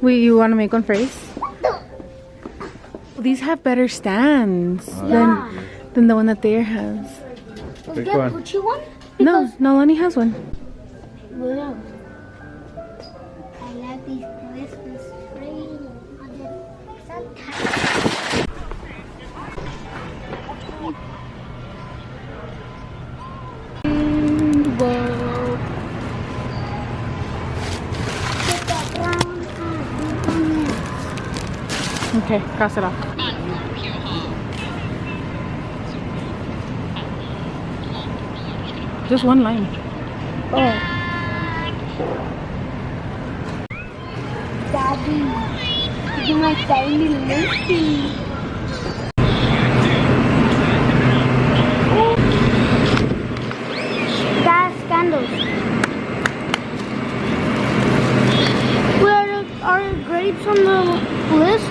You want to make one first? These have better stands than the one that there has. Pick one. One? No, Nalani has one. Wow. I like these Christmas trees. Okay, cross it off. Just one line. Oh. Daddy, you my tiny Lucy. That's candles. Where are grapes on the list?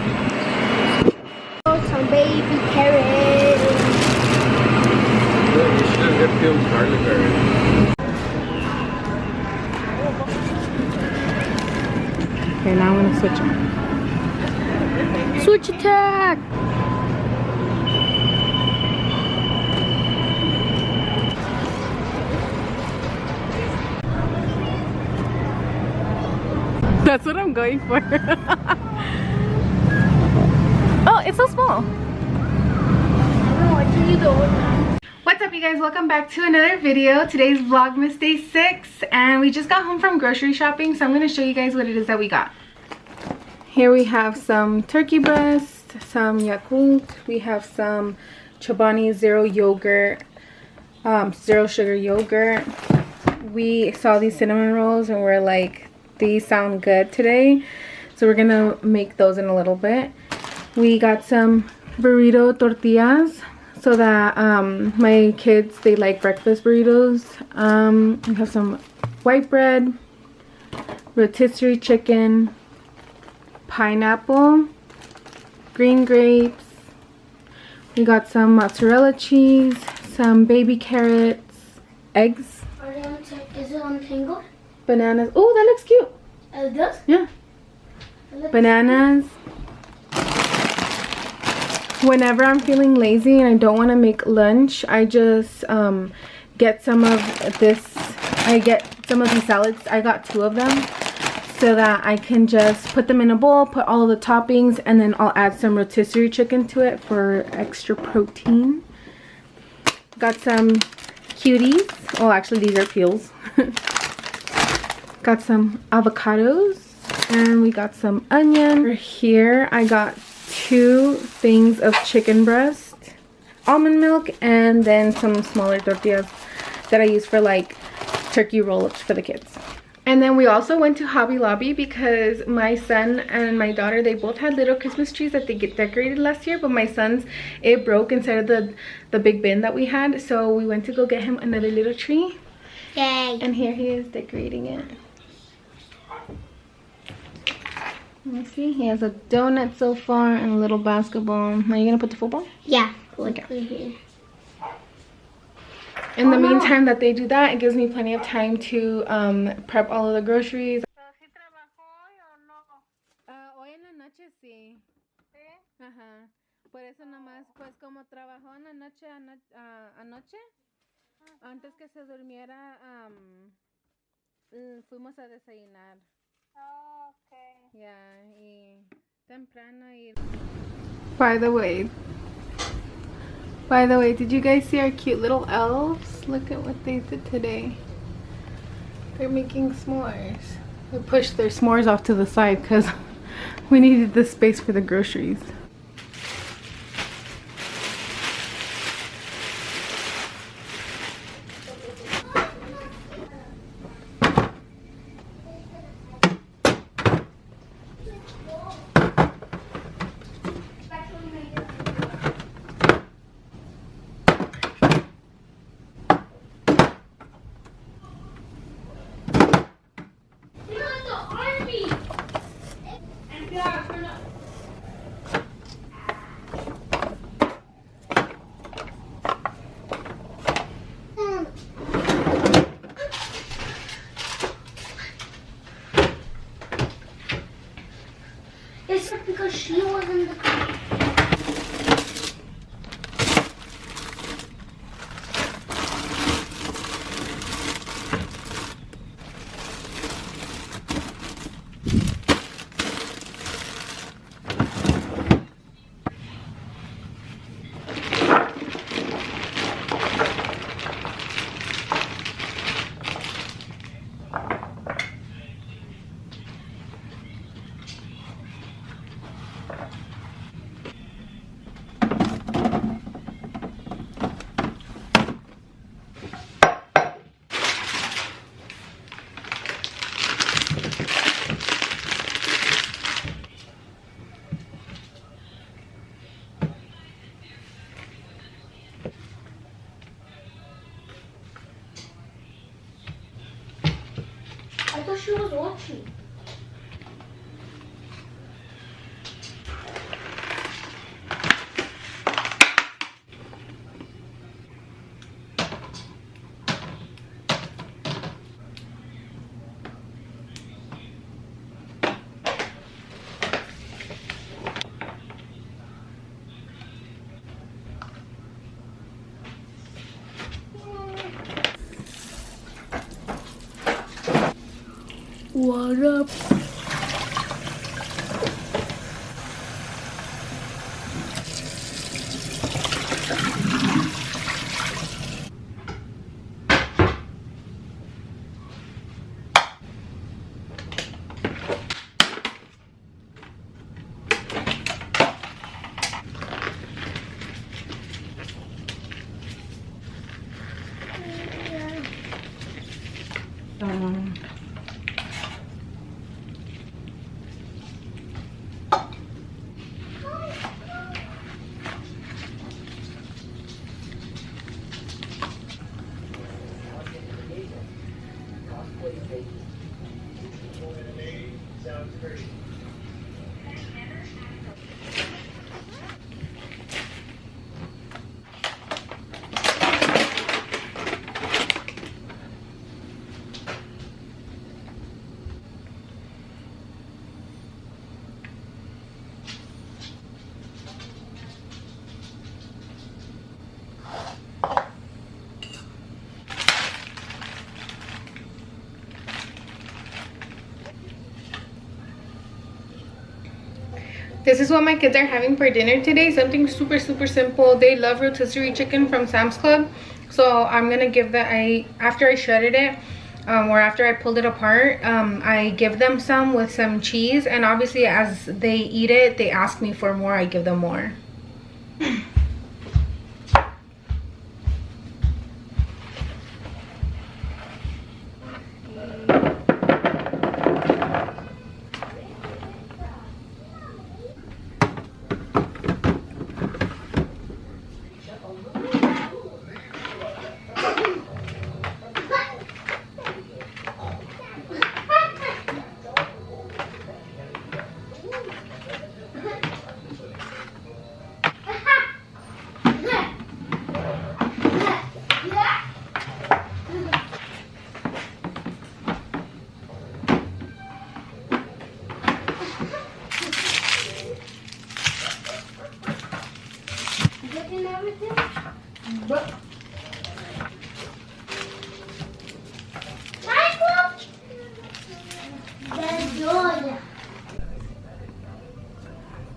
Oh, some baby carrots. You should have peeled garlic already. Okay, now I'm gonna switch it. Switch attack! That's what I'm going for. Oh, it's so small. What's up, you guys? Welcome back to another video. Today's Vlogmas Day 6 and we just got home from grocery shopping, so I'm going to show you guys what it is that we got. Here we have some turkey breast, some Yakult, we have some Chobani zero yogurt, zero sugar yogurt. We saw these cinnamon rolls and we're like, these sound good today, so we're gonna make those in a little bit. We got some burrito tortillas so that my kids, they like breakfast burritos. We have some white bread, rotisserie chicken, pineapple, green grapes. We got some mozzarella cheese, some baby carrots, eggs. Is it on Tango? Bananas. Oh, that looks cute. It does? Yeah. Bananas. Whenever I'm feeling lazy and I don't want to make lunch, I just get some of this. I get some of these salads. I got 2 of them so that I can just put them in a bowl, put all of the toppings, and then I'll add some rotisserie chicken to it for extra protein. Got some cuties. Oh, actually these are peels. Got some avocados and we got some onion. Over here I got 2 things of chicken breast, almond milk, and then some smaller tortillas that I use for like turkey roll-ups for the kids. And then we also went to Hobby Lobby because my son and my daughter, they both had little Christmas trees that they get decorated last year, but my son's, it broke inside of the big bin that we had, so we went to go get him another little tree. Yay! And here he is decorating it. Let me see. He has a donut so far and a little basketball. Are you gonna put the football? Yeah. Okay. In the meantime that they do that, it gives me plenty of time to prep all of the groceries. Hoy en la noche sí. Ajá. Por eso nomás, pues como trabajó en la noche anoche, antes que se durmiera, fuimos a desayunar. Oh, okay. Yeah, y temprano y... By the way, did you guys see our cute little elves? Look at what they did today. They're making s'mores. They pushed their s'mores off to the side because we needed the space for the groceries. thought she was in the car. I thought she was watching. What up? This is what my kids are having for dinner today. Something super simple. They love rotisserie chicken from Sam's Club, so I'm gonna give that. After I shredded it, or after I pulled it apart, I give them some with some cheese, and obviously as they eat it, they ask me for more. I give them more.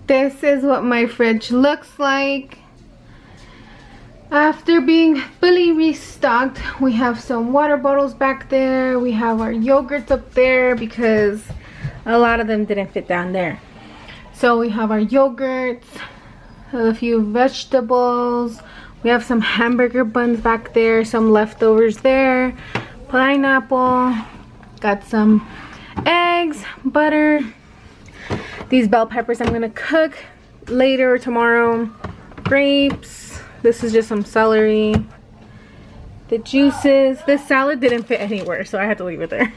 This is what my fridge looks like after being fully restocked. We have some water bottles back there. We have our yogurts up there because a lot of them didn't fit down there. So we have our yogurts, a few vegetables. We have some hamburger buns back there, some leftovers there, pineapple, got some eggs, butter. These bell peppers I'm gonna cook later or tomorrow. Grapes. This is just some celery. The juices. This salad didn't fit anywhere, so I had to leave it there.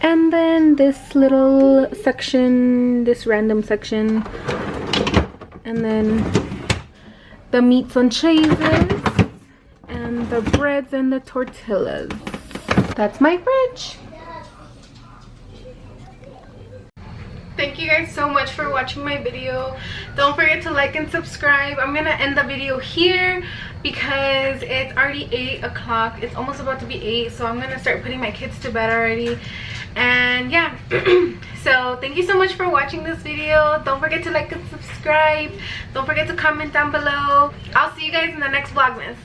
And then this little section, this random section. And then the meats and cheeses. And the breads and the tortillas. That's my fridge. Thank you guys so much for watching my video. Don't forget to like and subscribe. I'm gonna end the video here because it's already 8 o'clock. It's almost about to be 8, so I'm gonna start putting my kids to bed already. And yeah, so thank you so much for watching this video. Don't forget to like and subscribe. Don't forget to comment down below. I'll see you guys in the next Vlogmas.